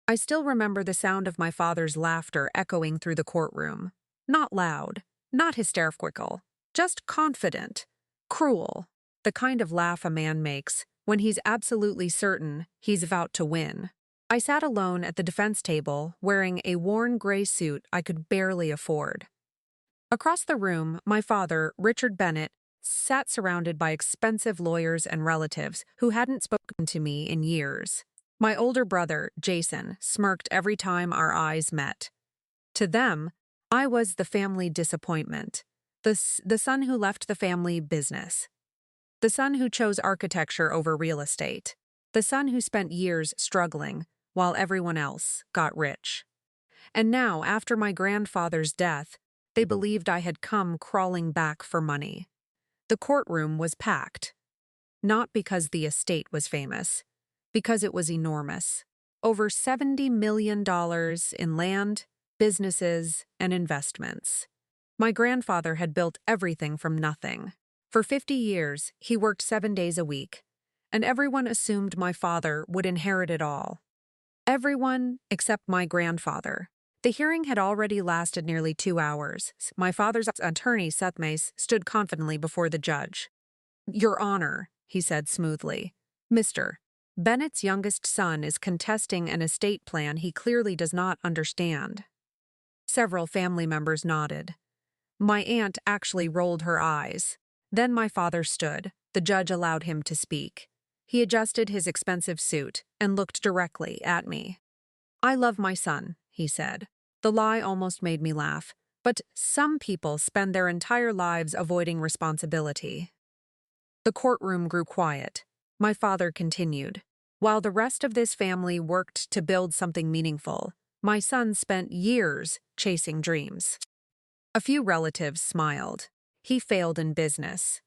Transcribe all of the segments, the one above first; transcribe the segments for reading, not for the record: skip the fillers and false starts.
I still remember the sound of my father's laughter echoing through the courtroom. Not loud, not hysterical, just confident, cruel, the kind of laugh a man makes when he's absolutely certain he's about to win. I sat alone at the defense table, wearing a worn gray suit I could barely afford. Across the room, my father, Richard Bennett, sat surrounded by expensive lawyers and relatives who hadn't spoken to me in years. My older brother, Jason, smirked every time our eyes met. To them, I was the family disappointment, the son who left the family business, the son who chose architecture over real estate, the son who spent years struggling while everyone else got rich. And now, after my grandfather's death, they believed I had come crawling back for money. The courtroom was packed, not because the estate was famous, because it was enormous. Over $70 million in land, businesses, and investments. My grandfather had built everything from nothing. For 50 years, he worked 7 days a week, and everyone assumed my father would inherit it all. Everyone except my grandfather. The hearing had already lasted nearly 2 hours. My father's attorney, Seth Mace, stood confidently before the judge. "Your Honor," he said smoothly, "Mr. Bennett's youngest son is contesting an estate plan he clearly does not understand." Several family members nodded. My aunt actually rolled her eyes. Then my father stood. The judge allowed him to speak. He adjusted his expensive suit and looked directly at me. "I love my son," he said. The lie almost made me laugh, but some people spend their entire lives avoiding responsibility. The courtroom grew quiet. My father continued. "While the rest of this family worked to build something meaningful, my son spent years chasing dreams." A few relatives smiled. "He failed in business."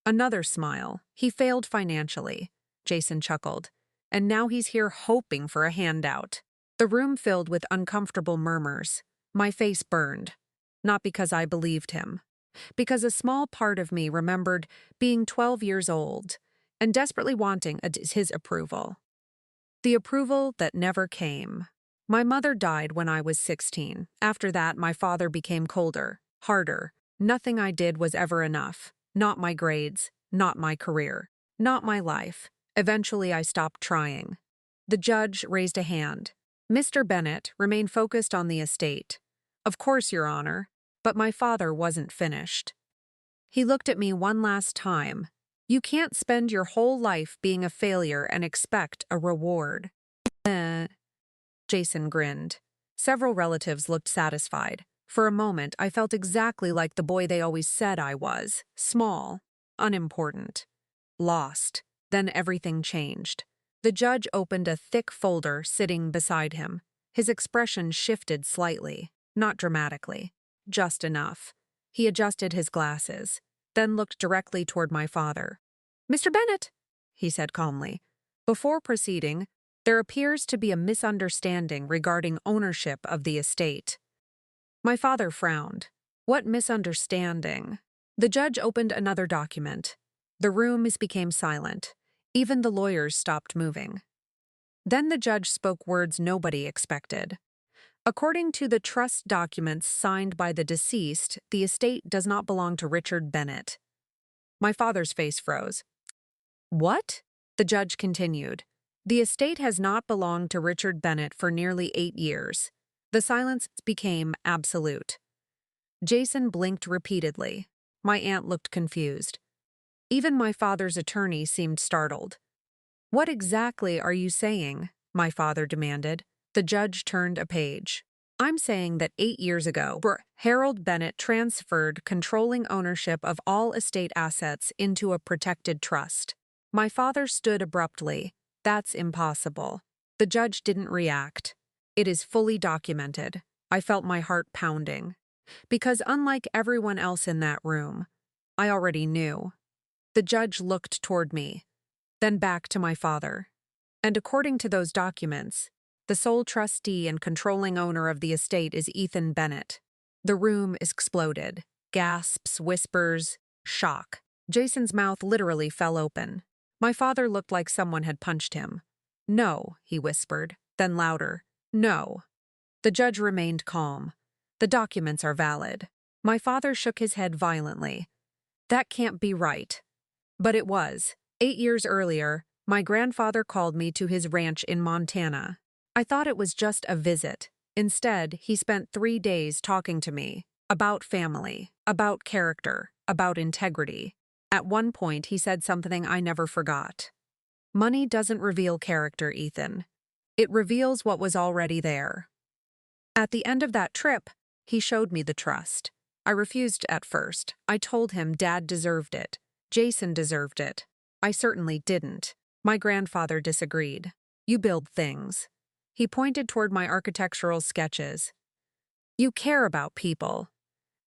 Another smile. "He failed financially." Jason chuckled. "And now he's here hoping for a handout." The room filled with uncomfortable murmurs. My face burned. Not because I believed him. Because a small part of me remembered being 12 years old and desperately wanting his approval. The approval that never came. My mother died when I was 16. After that, my father became colder, harder. Nothing I did was ever enough. Not my grades, not my career, not my life. Eventually, I stopped trying. The judge raised a hand. "Mr. Bennett, remain focused on the estate." "Of course, Your Honor." But my father wasn't finished. He looked at me one last time. "You can't spend your whole life being a failure and expect a reward." Jason grinned. Several relatives looked satisfied. For a moment, I felt exactly like the boy they always said I was. Small, unimportant, lost. Then everything changed. The judge opened a thick folder sitting beside him. His expression shifted slightly, not dramatically, just enough. He adjusted his glasses, then looked directly toward my father. "Mr. Bennett," he said calmly, "before proceeding, there appears to be a misunderstanding regarding ownership of the estate." My father frowned. "What misunderstanding?" The judge opened another document. The room became silent. Even the lawyers stopped moving. Then the judge spoke words nobody expected. "According to the trust documents signed by the deceased, the estate does not belong to Richard Bennett." My father's face froze. "What?" The judge continued. "The estate has not belonged to Richard Bennett for nearly 8 years." The silence became absolute. Jason blinked repeatedly. My aunt looked confused. Even my father's attorney seemed startled. "What exactly are you saying?" my father demanded. The judge turned a page. "I'm saying that 8 years ago, Harold Bennett transferred controlling ownership of all estate assets into a protected trust." My father stood abruptly. "That's impossible." The judge didn't react. "It is fully documented." I felt my heart pounding. Because unlike everyone else in that room, I already knew. The judge looked toward me, then back to my father. "And according to those documents, the sole trustee and controlling owner of the estate is Ethan Bennett." The room exploded. Gasps, whispers, shock. Jason's mouth literally fell open. My father looked like someone had punched him. "No," he whispered, then louder. No. The judge remained calm. The documents are valid. My father shook his head violently. That can't be right. But it was. 8 years earlier, my grandfather called me to his ranch in Montana. I thought it was just a visit. Instead, he spent 3 days talking to me about family, about character, about integrity. At one point, he said something I never forgot. Money doesn't reveal character, Ethan. It reveals what was already there. At the end of that trip, he showed me the trust. I refused at first. I told him Dad deserved it. Jason deserved it. I certainly didn't. My grandfather disagreed. You build things. He pointed toward my architectural sketches. You care about people.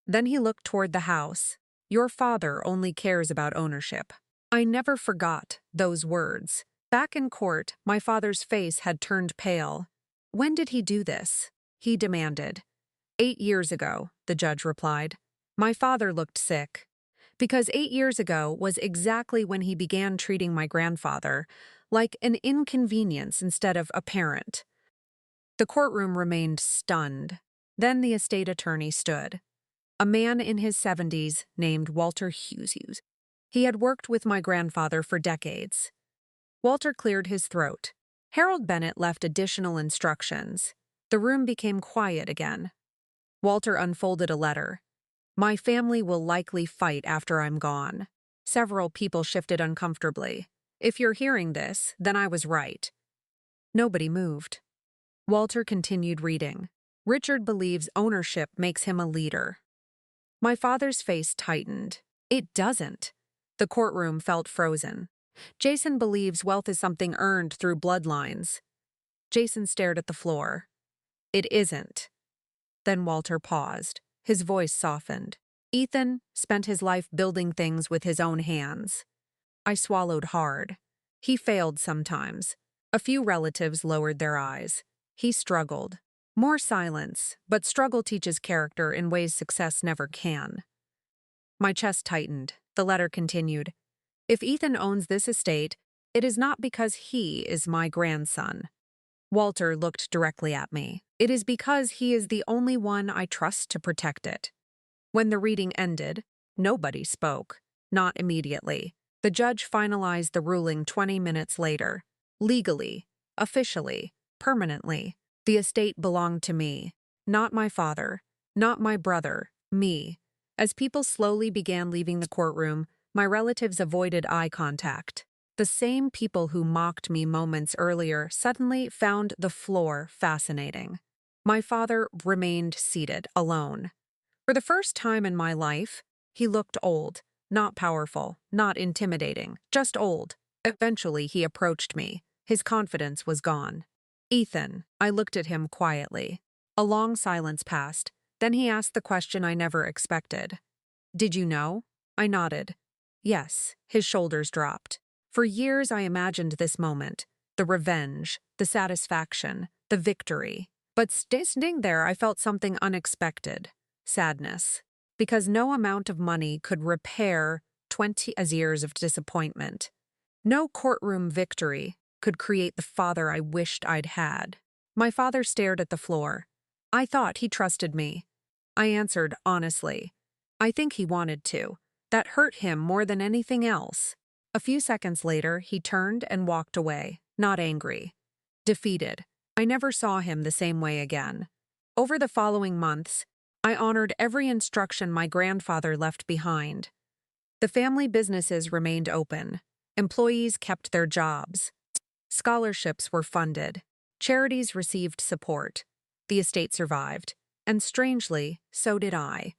Then he looked toward the house. Your father only cares about ownership. I never forgot those words. Back in court, my father's face had turned pale. When did he do this? He demanded. 8 years ago, the judge replied. My father looked sick. Because 8 years ago was exactly when he began treating my grandfather like an inconvenience instead of a parent. The courtroom remained stunned. Then the estate attorney stood. A man in his 70s named Walter Hughes. He had worked with my grandfather for decades. Walter cleared his throat. Harold Bennett left additional instructions. The room became quiet again. Walter unfolded a letter. My family will likely fight after I'm gone. Several people shifted uncomfortably. If you're hearing this, then I was right. Nobody moved. Walter continued reading. Richard believes ownership makes him a leader. My father's face tightened. It doesn't. The courtroom felt frozen. Jason believes wealth is something earned through bloodlines. Jason stared at the floor. It isn't. Then Walter paused. His voice softened. Ethan spent his life building things with his own hands. I swallowed hard. He failed sometimes. A few relatives lowered their eyes. He struggled. More silence, but struggle teaches character in ways success never can. My chest tightened. The letter continued. If Ethan owns this estate, it is not because he is my grandson. Walter looked directly at me. It is because he is the only one I trust to protect it. When the reading ended, nobody spoke. Not immediately. The judge finalized the ruling 20 minutes later. Legally, officially, permanently, the estate belonged to me. Not my father, not my brother, me. As people slowly began leaving the courtroom, my relatives avoided eye contact. The same people who mocked me moments earlier suddenly found the floor fascinating. My father remained seated, alone. For the first time in my life, he looked old, not powerful, not intimidating, just old. Eventually, he approached me. His confidence was gone. Ethan, I looked at him quietly. A long silence passed. Then he asked the question I never expected. Did you know? I nodded. Yes, his shoulders dropped. For years I imagined this moment, the revenge, the satisfaction, the victory. But standing there I felt something unexpected, sadness. Because no amount of money could repair 20 years of disappointment. No courtroom victory could create the father I wished I'd had. My father stared at the floor. I thought he trusted me. I answered honestly. I think he wanted to. That hurt him more than anything else. A few seconds later, he turned and walked away, not angry. Defeated. I never saw him the same way again. Over the following months, I honored every instruction my grandfather left behind. The family businesses remained open. Employees kept their jobs. Scholarships were funded. Charities received support. The estate survived. And strangely, so did I.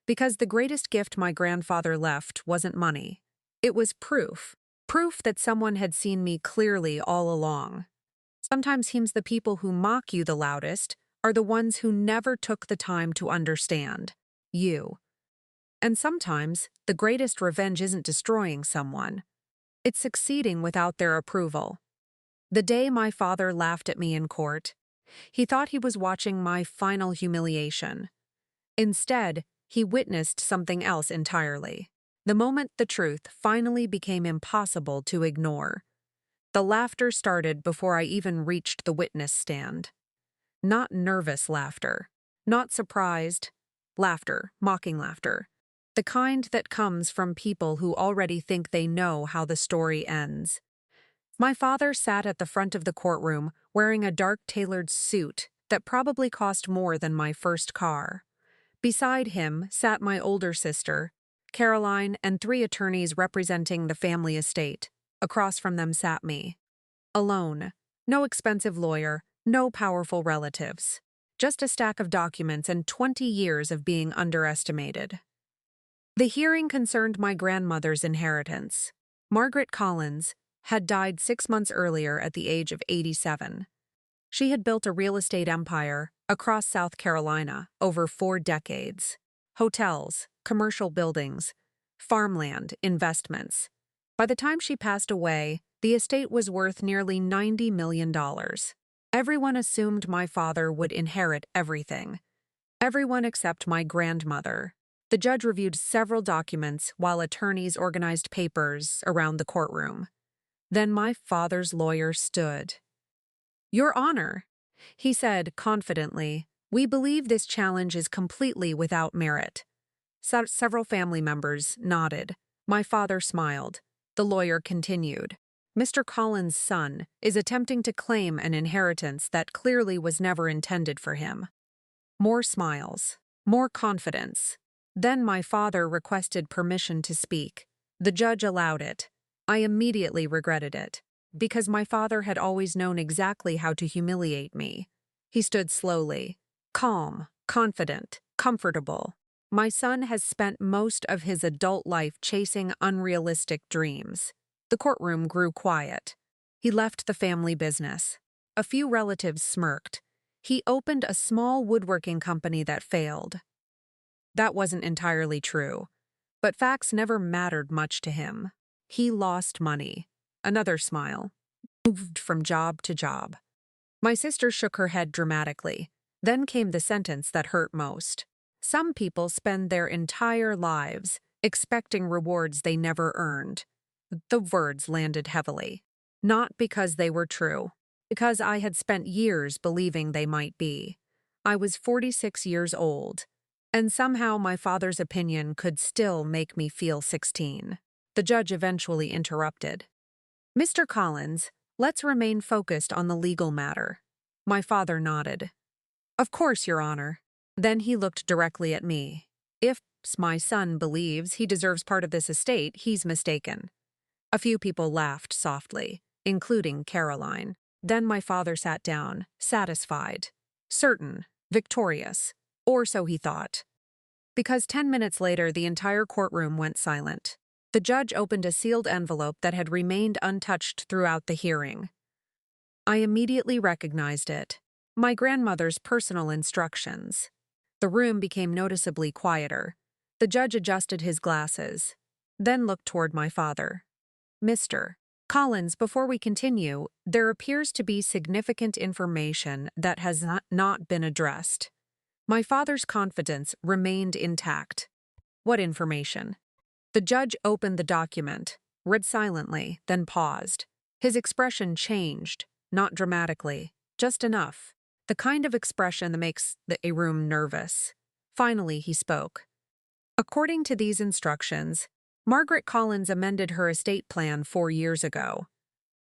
Because the greatest gift my grandfather left wasn't money. It was proof. Proof that someone had seen me clearly all along. Sometimes seems the people who mock you the loudest are the ones who never took the time to understand you. And sometimes the greatest revenge isn't destroying someone. It's succeeding without their approval. The day my father laughed at me in court, he thought he was watching my final humiliation. Instead, he witnessed something else entirely. The moment the truth finally became impossible to ignore. The laughter started before I even reached the witness stand. Not nervous laughter. Not surprised laughter, mocking laughter. The kind that comes from people who already think they know how the story ends. My father sat at the front of the courtroom wearing a dark tailored suit that probably cost more than my first car. Beside him sat my older sister, Caroline, and 3 attorneys representing the family estate. Across from them sat me. Alone. No expensive lawyer, no powerful relatives. Just a stack of documents and 20 years of being underestimated. The hearing concerned my grandmother's inheritance. Margaret Collins had died 6 months earlier at the age of 87. She had built a real estate empire across South Carolina over 4 decades. Hotels, commercial buildings, farmland, investments. By the time she passed away, the estate was worth nearly $90 million. Everyone assumed my father would inherit everything. Everyone except my grandmother. The judge reviewed several documents while attorneys organized papers around the courtroom. Then my father's lawyer stood. "Your Honor," he said confidently, "we believe this challenge is completely without merit." Several family members nodded. My father smiled. The lawyer continued. "Mr. Collins' son is attempting to claim an inheritance that clearly was never intended for him." More smiles. More confidence. Then my father requested permission to speak. The judge allowed it. I immediately regretted it, because my father had always known exactly how to humiliate me. He stood slowly, calm, confident, comfortable. My son has spent most of his adult life chasing unrealistic dreams. The courtroom grew quiet. He left the family business. A few relatives smirked. He opened a small woodworking company that failed. That wasn't entirely true, but facts never mattered much to him. He lost money. Another smile. Moved from job to job. My sister shook her head dramatically. Then came the sentence that hurt most. Some people spend their entire lives expecting rewards they never earned. The words landed heavily. Not because they were true, because I had spent years believing they might be. I was 46 years old, and somehow my father's opinion could still make me feel 16. The judge eventually interrupted. "Mr. Collins, let's remain focused on the legal matter." My father nodded. "Of course, Your Honor." Then he looked directly at me. "If my son believes he deserves part of this estate, he's mistaken." A few people laughed softly, including Caroline. Then my father sat down, satisfied, certain, victorious, or so he thought. Because 10 minutes later, the entire courtroom went silent. The judge opened a sealed envelope that had remained untouched throughout the hearing. I immediately recognized it. My grandmother's personal instructions. The room became noticeably quieter. The judge adjusted his glasses, then looked toward my father. "Mr. Collins, before we continue, there appears to be significant information that has not been addressed." My father's confidence remained intact. "What information?" The judge opened the document, read silently, then paused. His expression changed, not dramatically, just enough. The kind of expression that makes a room nervous. Finally, he spoke. "According to these instructions, Margaret Collins amended her estate plan 4 years ago."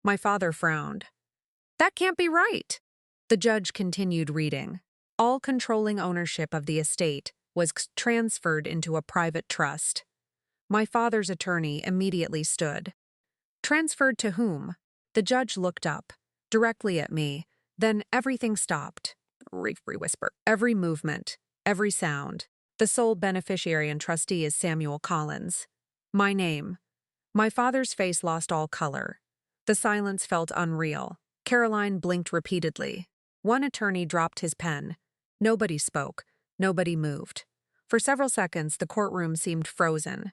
My father frowned. "That can't be right." The judge continued reading. "All controlling ownership of the estate was transferred into a private trust." My father's attorney immediately stood. "Transferred to whom?" The judge looked up, directly at me, then everything stopped. Whisper. Every movement, every sound. "The sole beneficiary and trustee is Samuel Collins." My name. My father's face lost all color. The silence felt unreal. Caroline blinked repeatedly. One attorney dropped his pen. Nobody spoke. Nobody moved. For several seconds, the courtroom seemed frozen.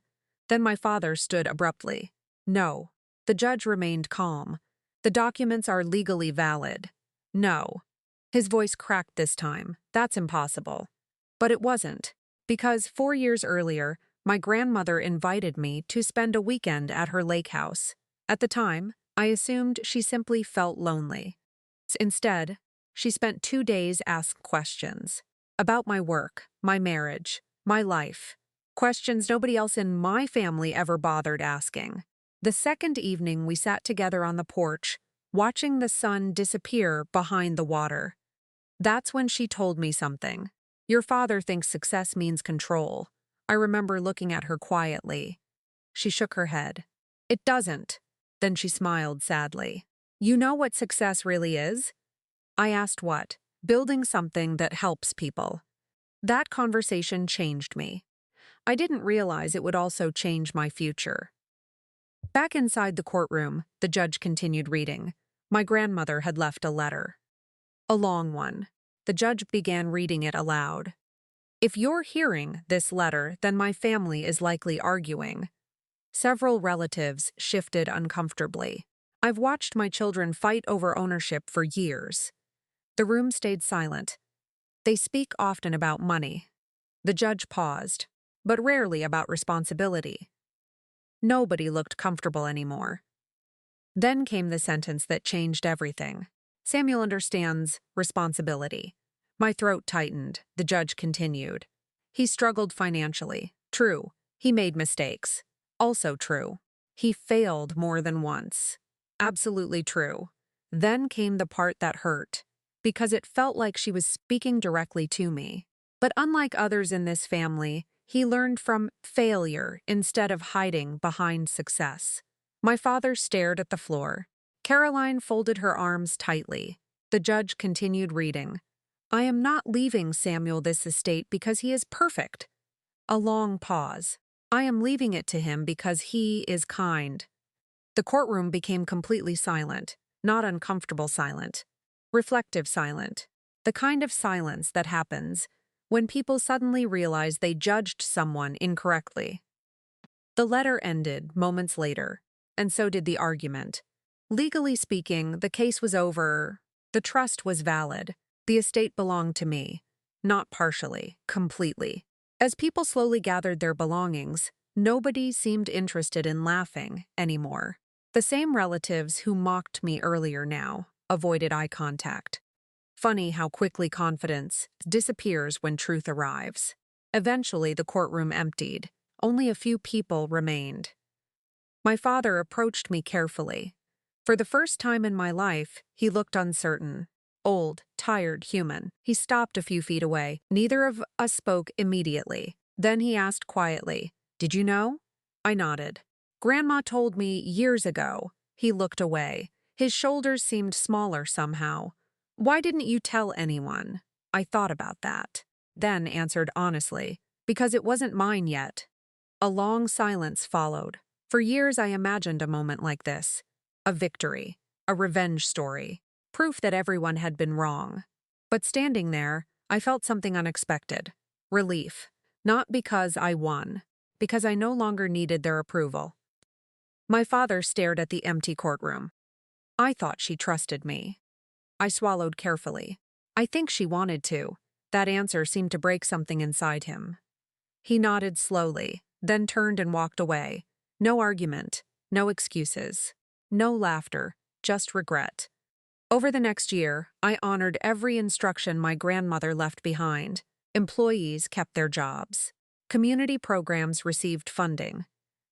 Then my father stood abruptly. "No." The judge remained calm. "The documents are legally valid." "No." His voice cracked this time. "That's impossible." But it wasn't, because 4 years earlier, my grandmother invited me to spend a weekend at her lake house. At the time, I assumed she simply felt lonely. Instead, She spent 2 days asking questions about my work, my marriage, my life. Questions nobody else in my family ever bothered asking. The second evening, we sat together on the porch, watching the sun disappear behind the water. That's when she told me something. Your father thinks success means control. I remember looking at her quietly. She shook her head. It doesn't. Then she smiled sadly. You know what success really is? I asked what? Building something that helps people. That conversation changed me. I didn't realize it would also change my future. Back inside the courtroom, the judge continued reading. My grandmother had left a letter. A long one. The judge began reading it aloud. If you're hearing this letter, then my family is likely arguing. Several relatives shifted uncomfortably. I've watched my children fight over ownership for years. The room stayed silent. They speak often about money. The judge paused, but rarely about responsibility. Nobody looked comfortable anymore. Then came the sentence that changed everything. Samuel understands responsibility. My throat tightened. The judge continued. He struggled financially. True. He made mistakes. Also true. He failed more than once. Absolutely true. Then came the part that hurt, because it felt like she was speaking directly to me. But unlike others in this family, he learned from failure instead of hiding behind success. My father stared at the floor. Caroline folded her arms tightly. The judge continued reading. I am not leaving Samuel this estate because he is perfect. A long pause. I am leaving it to him because he is kind. The courtroom became completely silent, not uncomfortable silent, reflective silent, the kind of silence that happens when people suddenly realize they judged someone incorrectly. The letter ended moments later, and so did the argument. Legally speaking, the case was over. The trust was valid. The estate belonged to me, not partially, completely. As people slowly gathered their belongings, nobody seemed interested in laughing anymore. The same relatives who mocked me earlier now avoided eye contact. Funny how quickly confidence disappears when truth arrives. Eventually, the courtroom emptied. Only a few people remained. My father approached me carefully. For the first time in my life, he looked uncertain. Old, tired, human. He stopped a few feet away. Neither of us spoke immediately. Then he asked quietly, "Did you know?" I nodded. "Grandma told me years ago." He looked away. His shoulders seemed smaller somehow. "Why didn't you tell anyone?" I thought about that. Then answered honestly, "Because it wasn't mine yet." A long silence followed. For years I imagined a moment like this. A victory. A revenge story. Proof that everyone had been wrong. But standing there, I felt something unexpected. Relief. Not because I won. Because I no longer needed their approval. My father stared at the empty courtroom. I thought she trusted me. I swallowed carefully. I think she wanted to. That answer seemed to break something inside him. He nodded slowly, then turned and walked away. No argument, no excuses, no laughter, just regret. Over the next year, I honored every instruction my grandmother left behind. Employees kept their jobs. Community programs received funding.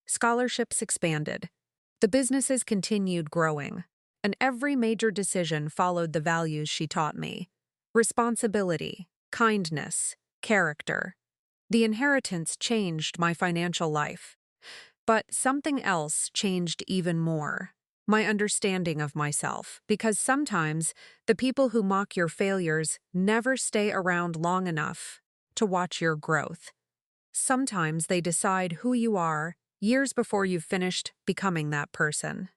Scholarships expanded. The businesses continued growing, and every major decision followed the values she taught me. Responsibility, kindness, character. The inheritance changed my financial life. But something else changed even more. My understanding of myself, because sometimes the people who mock your failures never stay around long enough to watch your growth. Sometimes they decide who you are years before you've finished becoming that person.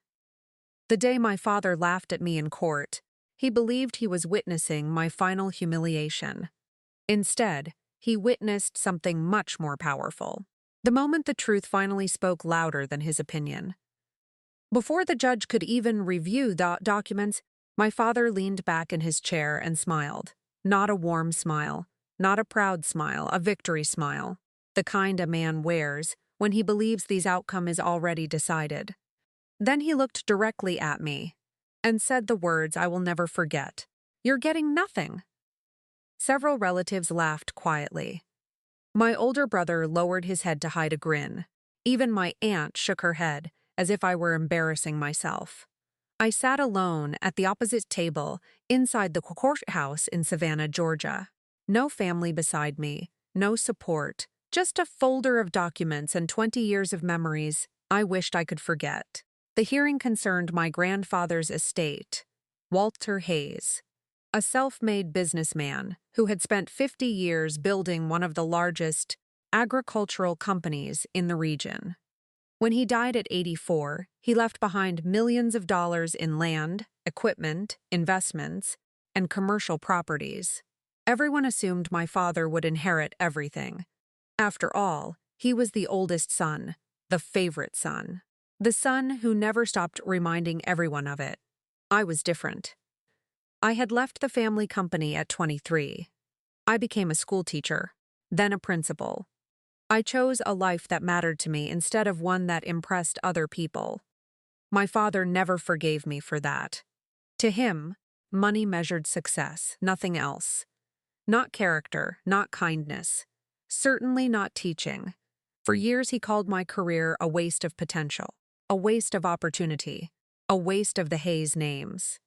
The day my father laughed at me in court, he believed he was witnessing my final humiliation. Instead, he witnessed something much more powerful. The moment the truth finally spoke louder than his opinion. Before the judge could even review the documents, my father leaned back in his chair and smiled. Not a warm smile, not a proud smile, a victory smile. The kind a man wears when he believes the outcome is already decided. Then he looked directly at me and said the words I will never forget. You're getting nothing." Several relatives laughed quietly. My older brother lowered his head to hide a grin. Even my aunt shook her head, as if I were embarrassing myself. I sat alone at the opposite table inside the courthouse in Savannah, Georgia. No family beside me, no support, just a folder of documents and 20 years of memories I wished I could forget. The hearing concerned my grandfather's estate, Walter Hayes, a self-made businessman who had spent 50 years building one of the largest agricultural companies in the region. When he died at 84, he left behind millions of dollars in land, equipment, investments, and commercial properties. Everyone assumed my father would inherit everything. After all, he was the oldest son, the favorite son, the son who never stopped reminding everyone of it. I was different. I had left the family company at 23. I became a school teacher, then a principal. I chose a life that mattered to me instead of one that impressed other people. My father never forgave me for that. To him, money measured success, nothing else. Not character, not kindness. Certainly not teaching. For years he called my career a waste of potential, a waste of opportunity, a waste of the Hayes names.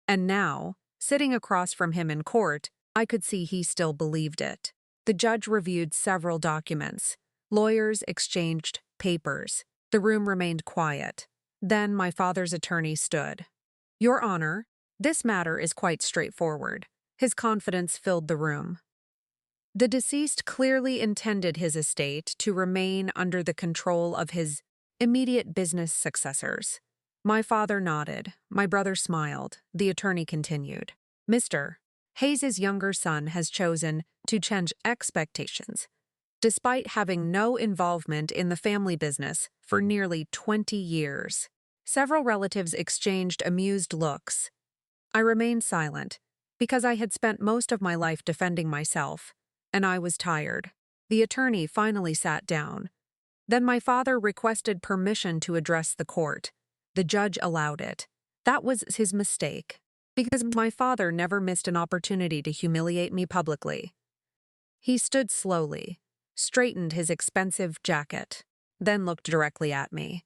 And now, sitting across from him in court, I could see he still believed it. The judge reviewed several documents. Lawyers exchanged papers. The room remained quiet. Then my father's attorney stood. "Your Honor, this matter is quite straightforward." His confidence filled the room. The deceased clearly intended his estate to remain under the control of his immediate business successors. My father nodded. My brother smiled. The attorney continued. "Mr. Hayes's younger son has chosen to change expectations, despite having no involvement in the family business for nearly 20 years. Several relatives exchanged amused looks. I remained silent, because I had spent most of my life defending myself, and I was tired. The attorney finally sat down. Then my father requested permission to address the court. The judge allowed it. That was his mistake, because my father never missed an opportunity to humiliate me publicly. He stood slowly, straightened his expensive jacket, then looked directly at me.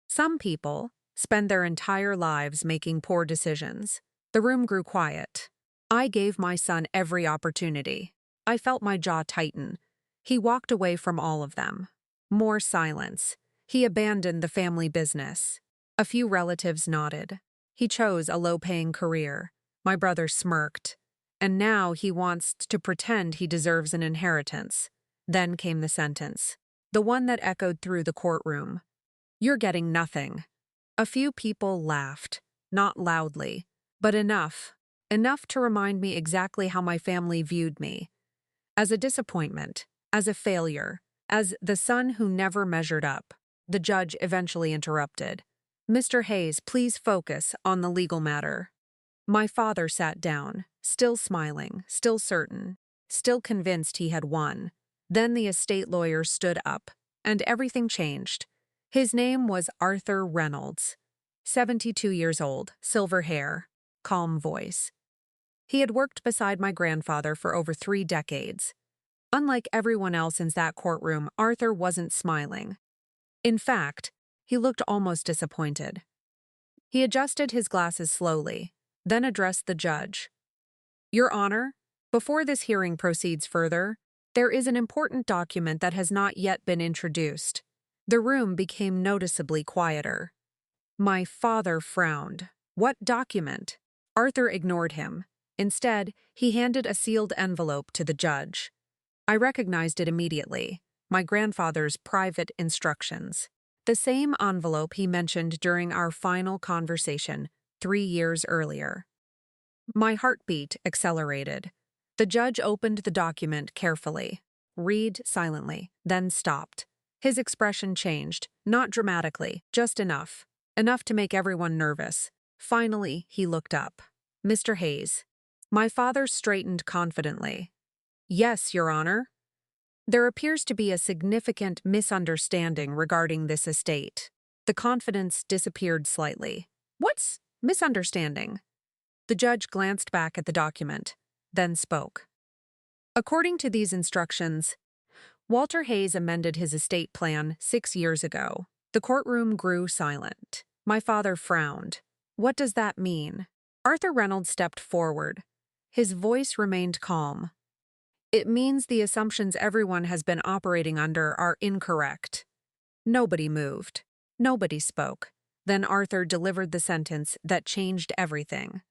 Some people spend their entire lives making poor decisions. The room grew quiet. I gave my son every opportunity. I felt my jaw tighten. He walked away from all of them. More silence. He abandoned the family business. A few relatives nodded. He chose a low-paying career. My brother smirked. And now he wants to pretend he deserves an inheritance. Then came the sentence, the one that echoed through the courtroom. "You're getting nothing." A few people laughed, not loudly, but enough to remind me exactly how my family viewed me. As a disappointment, as a failure, as the son who never measured up. The judge eventually interrupted. "Mr. Hayes, please focus on the legal matter." My father sat down, still smiling, still certain, still convinced he had won. Then the estate lawyer stood up, and everything changed. His name was Arthur Reynolds, 72 years old, silver hair, calm voice. He had worked beside my grandfather for over 3 decades. Unlike everyone else in that courtroom, Arthur wasn't smiling. In fact, he looked almost disappointed. He adjusted his glasses slowly, then addressed the judge. "Your Honor, before this hearing proceeds further, there is an important document that has not yet been introduced." The room became noticeably quieter. My father frowned. What document? Arthur ignored him. Instead, he handed a sealed envelope to the judge. I recognized it immediately. My grandfather's private instructions. The same envelope he mentioned during our final conversation 3 years earlier. My heartbeat accelerated. The judge opened the document carefully. Read silently, then stopped. His expression changed, not dramatically, just enough. Enough to make everyone nervous. Finally, he looked up. "Mr. Hayes." My father straightened confidently. "Yes, Your Honor." "There appears to be a significant misunderstanding regarding this estate." The confidence disappeared slightly. "What's misunderstanding?" The judge glanced back at the document, then spoke. According to these instructions, Walter Hayes amended his estate plan 6 years ago. The courtroom grew silent. My father frowned. What does that mean? Arthur Reynolds stepped forward. His voice remained calm. It means the assumptions everyone has been operating under are incorrect. Nobody moved. Nobody spoke. Then Arthur delivered the sentence that changed everything.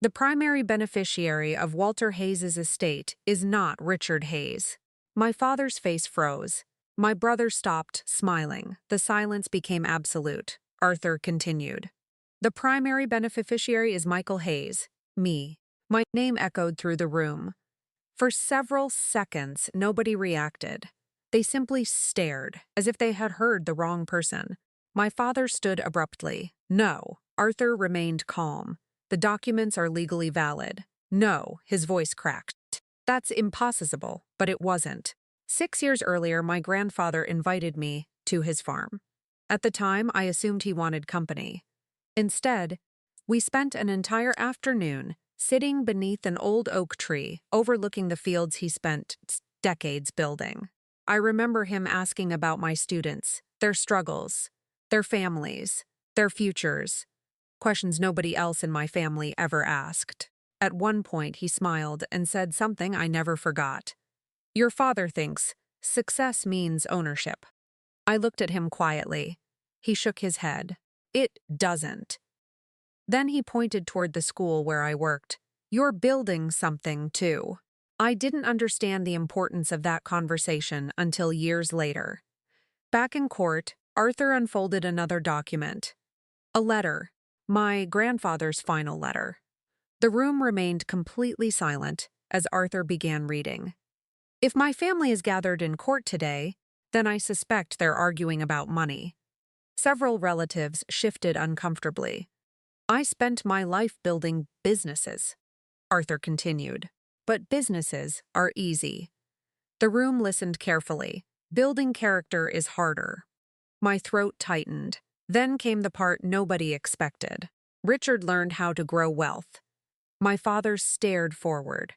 The primary beneficiary of Walter Hayes's estate is not Richard Hayes. My father's face froze. My brother stopped, smiling. The silence became absolute. Arthur continued. The primary beneficiary is Michael Hayes, me. My name echoed through the room. For several seconds, nobody reacted. They simply stared, as if they had heard the wrong person. My father stood abruptly. No. Arthur remained calm. The documents are legally valid. No, his voice cracked. That's impossible, but it wasn't. 6 years earlier, my grandfather invited me to his farm. At the time, I assumed he wanted company. Instead, we spent an entire afternoon sitting beneath an old oak tree, overlooking the fields he spent decades building. I remember him asking about my students, their struggles, their families, their futures. Questions nobody else in my family ever asked. At one point, he smiled and said something I never forgot. Your father thinks success means ownership. I looked at him quietly. He shook his head. It doesn't. Then he pointed toward the school where I worked. You're building something, too. I didn't understand the importance of that conversation until years later. Back in court, Arthur unfolded another document. A letter. My grandfather's final letter. The room remained completely silent as Arthur began reading. If my family is gathered in court today, then I suspect they're arguing about money. Several relatives shifted uncomfortably. I spent my life building businesses, Arthur continued. But businesses are easy. The room listened carefully. Building character is harder. My throat tightened. Then came the part nobody expected. Richard learned how to grow wealth. My father stared forward.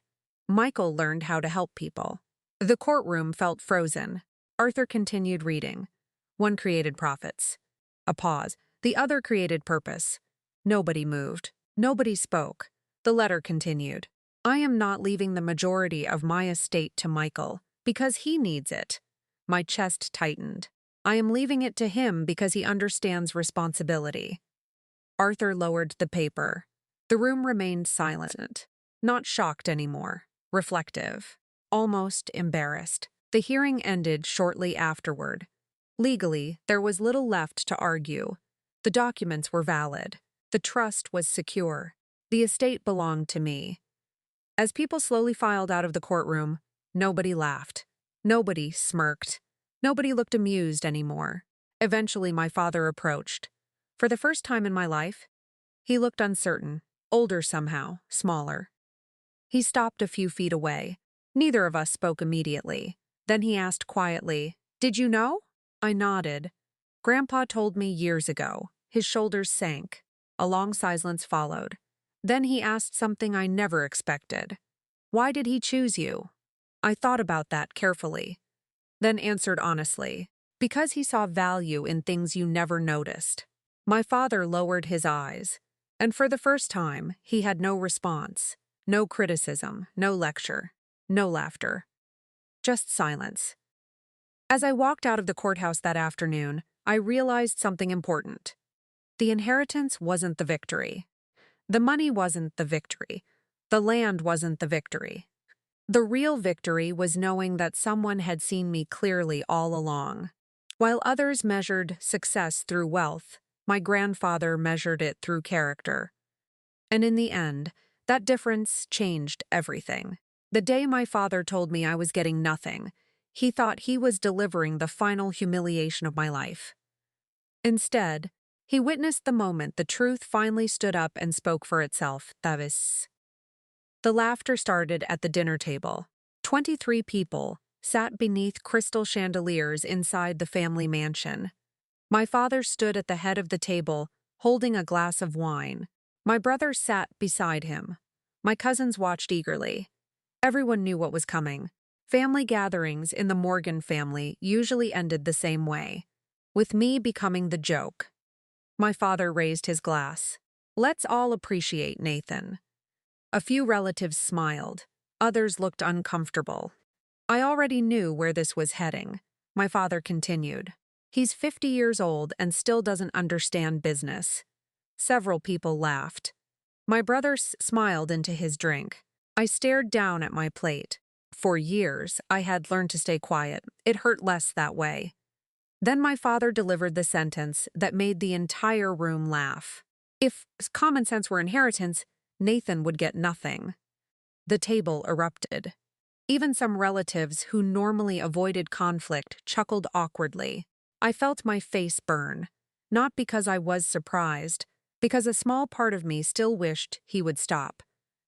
Michael learned how to help people. The courtroom felt frozen. Arthur continued reading. One created profits. A pause. The other created purpose. Nobody moved. Nobody spoke. The letter continued. I am not leaving the majority of my estate to Michael because he needs it. My chest tightened. I am leaving it to him because he understands responsibility. Arthur lowered the paper. The room remained silent, not shocked anymore, reflective, almost embarrassed. The hearing ended shortly afterward. Legally, there was little left to argue. The documents were valid. The trust was secure. The estate belonged to me. As people slowly filed out of the courtroom, nobody laughed. Nobody smirked. Nobody looked amused anymore. Eventually, my father approached. For the first time in my life, he looked uncertain, older somehow, smaller. He stopped a few feet away. Neither of us spoke immediately. Then he asked quietly, "Did you know?" I nodded. Grandpa told me years ago. His shoulders sank. A long silence followed. Then he asked something I never expected. Why did he choose you? I thought about that carefully, then answered honestly, because he saw value in things you never noticed. My father lowered his eyes, and for the first time, he had no response, no criticism, no lecture, no laughter, just silence. As I walked out of the courthouse that afternoon, I realized something important. The inheritance wasn't the victory. The money wasn't the victory. The land wasn't the victory. The real victory was knowing that someone had seen me clearly all along. While others measured success through wealth, my grandfather measured it through character. And in the end, that difference changed everything. The day my father told me I was getting nothing, he thought he was delivering the final humiliation of my life. Instead, he witnessed the moment the truth finally stood up and spoke for itself. The laughter started at the dinner table. 23 people sat beneath crystal chandeliers inside the family mansion. My father stood at the head of the table, holding a glass of wine. My brother sat beside him. My cousins watched eagerly. Everyone knew what was coming. Family gatherings in the Morgan family usually ended the same way, with me becoming the joke. My father raised his glass. Let's all appreciate Nathan. A few relatives smiled. Others looked uncomfortable. I already knew where this was heading. My father continued. He's 50 years old and still doesn't understand business. Several people laughed. My brother smiled into his drink. I stared down at my plate. For years, I had learned to stay quiet. It hurt less that way. Then my father delivered the sentence that made the entire room laugh. If common sense were inheritance, Nathan would get nothing. The table erupted. Even some relatives who normally avoided conflict chuckled awkwardly. I felt my face burn, not because I was surprised, because a small part of me still wished he would stop,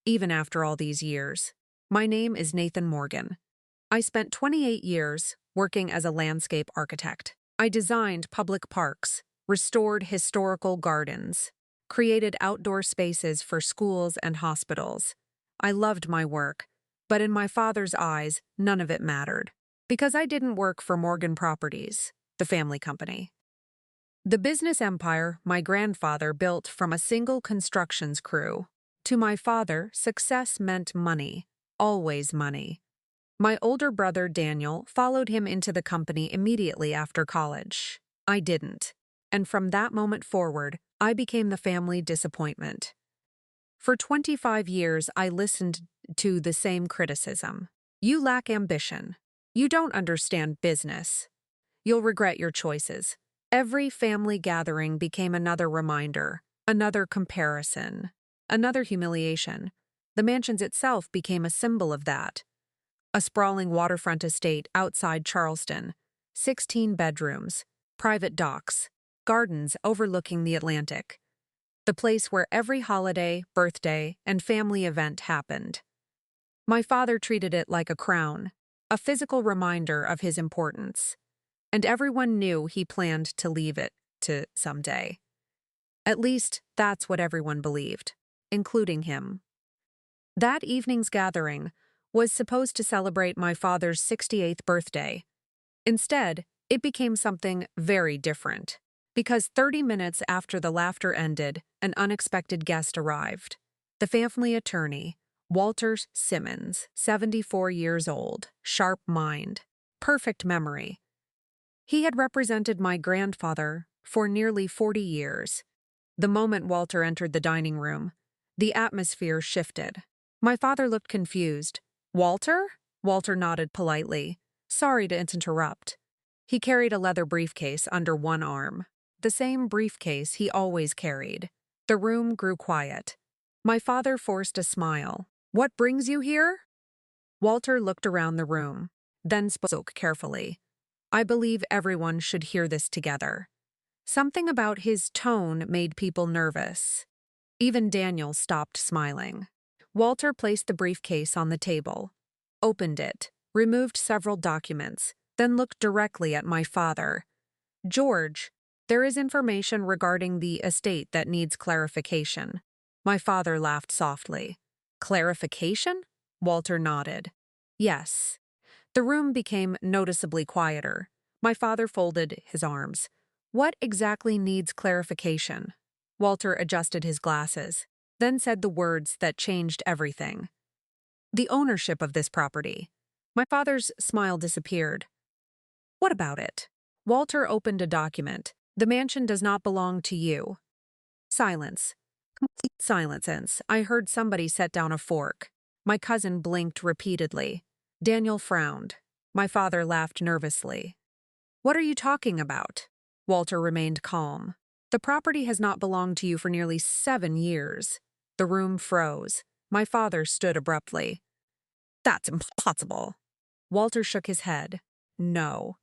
even after all these years. My name is Nathan Morgan. I spent 28 years working as a landscape architect. I designed public parks, restored historical gardens, created outdoor spaces for schools and hospitals. I loved my work, but in my father's eyes, none of it mattered, because I didn't work for Morgan Properties, the family company. The business empire my grandfather built from a single constructions crew. To my father, success meant money, always money. My older brother Daniel followed him into the company immediately after college. I didn't. And from that moment forward, I became the family disappointment. For 25 years, I listened to the same criticism. You lack ambition. You don't understand business. You'll regret your choices. Every family gathering became another reminder, another comparison, another humiliation. The mansions itself became a symbol of that. A sprawling waterfront estate outside Charleston, 16 bedrooms, private docks, gardens overlooking the Atlantic. The place where every holiday, birthday, and family event happened. My father treated it like a crown, a physical reminder of his importance. And everyone knew he planned to leave it to someday. At least, that's what everyone believed, including him. That evening's gathering was supposed to celebrate my father's 68th birthday. Instead, it became something very different, because 30 minutes after the laughter ended, an unexpected guest arrived. The family attorney, Walter Simmons, 74 years old, sharp mind, perfect memory. He had represented my grandfather for nearly 40 years. The moment Walter entered the dining room, the atmosphere shifted. My father looked confused. Walter? Walter nodded politely. Sorry to interrupt. He carried a leather briefcase under one arm, the same briefcase he always carried. The room grew quiet. My father forced a smile. What brings you here? Walter looked around the room, then spoke carefully. I believe everyone should hear this together. Something about his tone made people nervous. Even Daniel stopped smiling. Walter placed the briefcase on the table, opened it, removed several documents, then looked directly at my father. George, there is information regarding the estate that needs clarification. My father laughed softly. Clarification? Walter nodded. Yes. The room became noticeably quieter. My father folded his arms. What exactly needs clarification? Walter adjusted his glasses, then said the words that changed everything. The ownership of this property. My father's smile disappeared. What about it? Walter opened a document. The mansion does not belong to you. Silence. Complete silence. I heard somebody set down a fork. My cousin blinked repeatedly. Daniel frowned. My father laughed nervously. What are you talking about? Walter remained calm. The property has not belonged to you for nearly 7 years. The room froze. My father stood abruptly. That's impossible. Walter shook his head. No.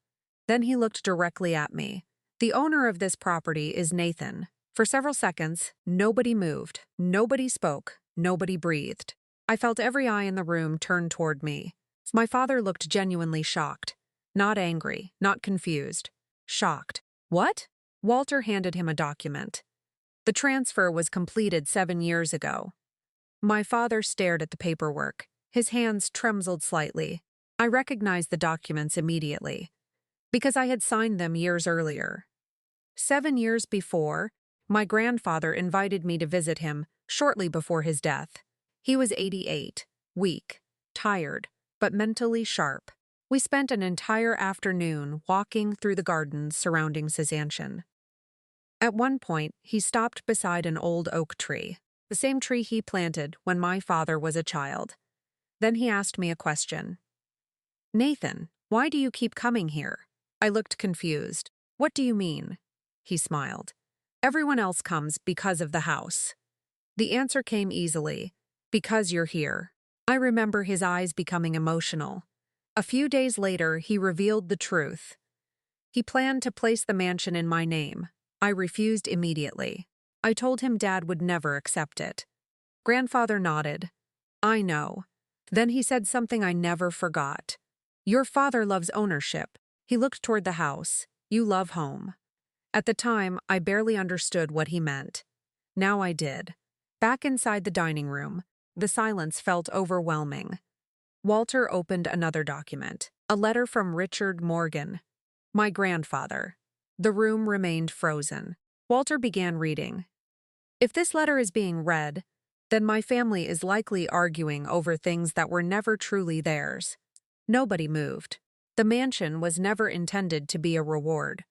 Then he looked directly at me. The owner of this property is Nathan. For several seconds, nobody moved, nobody spoke, nobody breathed. I felt every eye in the room turn toward me. My father looked genuinely shocked. Not angry, not confused. Shocked. What? Walter handed him a document. The transfer was completed 7 years ago. My father stared at the paperwork. His hands trembled slightly. I recognized the documents immediately, because I had signed them years earlier. 7 years before, my grandfather invited me to visit him shortly before his death. He was 88, weak, tired, but mentally sharp. We spent an entire afternoon walking through the gardens surrounding his mansion. At one point, he stopped beside an old oak tree, the same tree he planted when my father was a child. Then he asked me a question. "Nathan, why do you keep coming here?" I looked confused. "What do you mean?" He smiled. "Everyone else comes because of the house." The answer came easily. "Because you're here." I remember his eyes becoming emotional. A few days later, he revealed the truth. He planned to place the mansion in my name. I refused immediately. I told him Dad would never accept it. Grandfather nodded. "I know." Then he said something I never forgot. "Your father loves ownership." He looked toward the house. "You love home." At the time, I barely understood what he meant. Now I did. Back inside the dining room, the silence felt overwhelming. Walter opened another document, a letter from Richard Morgan, my grandfather. The room remained frozen. Walter began reading. "If this letter is being read, then my family is likely arguing over things that were never truly theirs." Nobody moved. The mansion was never intended to be a reward.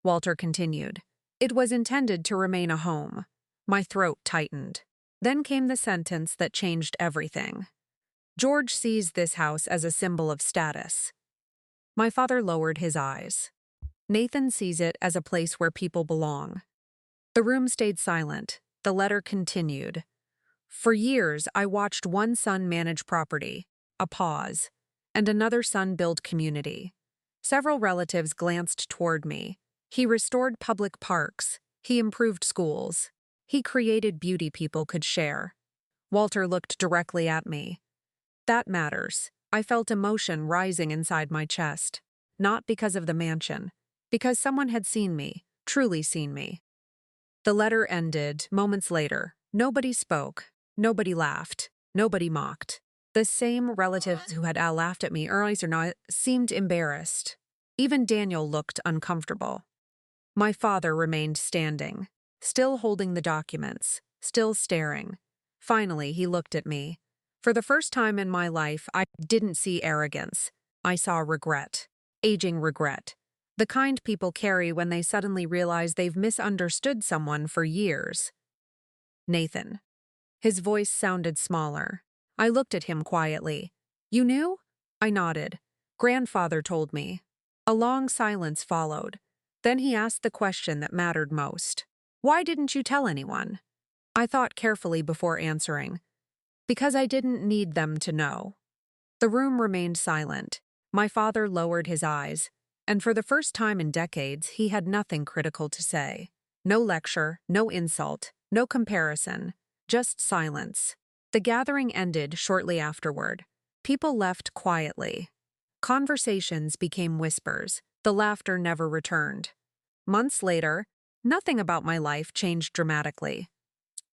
Walter continued. "It was intended to remain a home." My throat tightened. Then came the sentence that changed everything. "George sees this house as a symbol of status." My father lowered his eyes. "Nathan sees it as a place where people belong." The room stayed silent. The letter continued. "For years, I watched one son manage property," a pause, "and another son build community. Several relatives glanced toward me. He restored public parks. He improved schools. He created beauty people could share." Walter looked directly at me. "That matters." I felt emotion rising inside my chest. Not because of the mansion, because someone had seen me, truly seen me. The letter ended moments later. Nobody spoke. Nobody laughed. Nobody mocked. The same relatives who had laughed at me earlier seemed embarrassed. Even Daniel looked uncomfortable. My father remained standing, still holding the documents, still staring. Finally, he looked at me. For the first time in my life, I didn't see arrogance. I saw regret. Aging regret. The kind people carry when they suddenly realize they've misunderstood someone for years. "Nathan." His voice sounded smaller. I looked at him quietly. "You knew?" I nodded. "Grandfather told me." A long silence followed. Then he asked the question that mattered most. "Why didn't you tell anyone?" I thought carefully before answering. "Because I didn't need them to know." The room remained silent. My father lowered his eyes, and for the first time in decades, he had nothing critical to say. No lecture, no insult, no comparison, just silence. The gathering ended shortly afterward. People left quietly. Conversations became whispers. The laughter never returned. Months later, nothing about my life changed dramatically.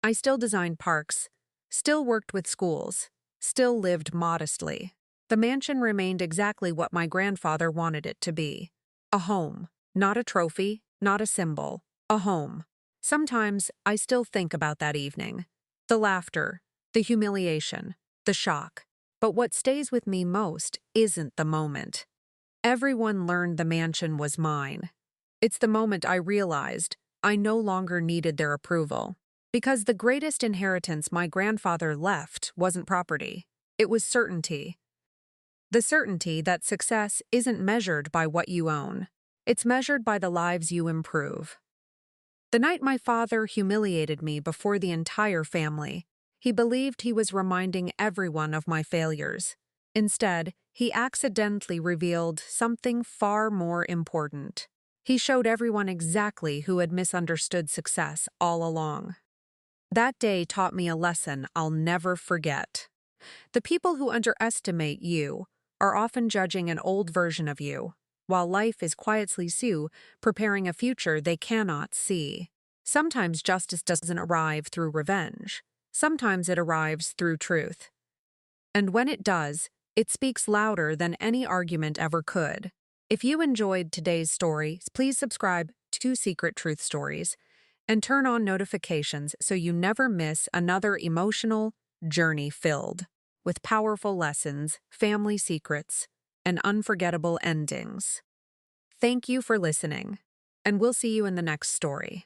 I still designed parks, still worked with schools, still lived modestly. The mansion remained exactly what my grandfather wanted it to be. A home, not a trophy, not a symbol, a home. Sometimes I still think about that evening. The laughter, the humiliation, the shock. But what stays with me most isn't the moment. Everyone learned the mansion was mine. It's the moment I realized I no longer needed their approval. Because the greatest inheritance my grandfather left wasn't property. It was certainty. The certainty that success isn't measured by what you own. It's measured by the lives you improve. The night my father humiliated me before the entire family, he believed he was reminding everyone of my failures. Instead, he accidentally revealed something far more important. He showed everyone exactly who had misunderstood success all along. That day taught me a lesson I'll never forget. The people who underestimate you are often judging an old version of you, while life is quietly preparing a future they cannot see. Sometimes justice doesn't arrive through revenge. Sometimes it arrives through truth. And when it does, it speaks louder than any argument ever could. If you enjoyed today's story, please subscribe to Secret Truth Stories and turn on notifications so you never miss another emotional journey filled with powerful lessons, family secrets, and unforgettable endings. Thank you for listening, and we'll see you in the next story.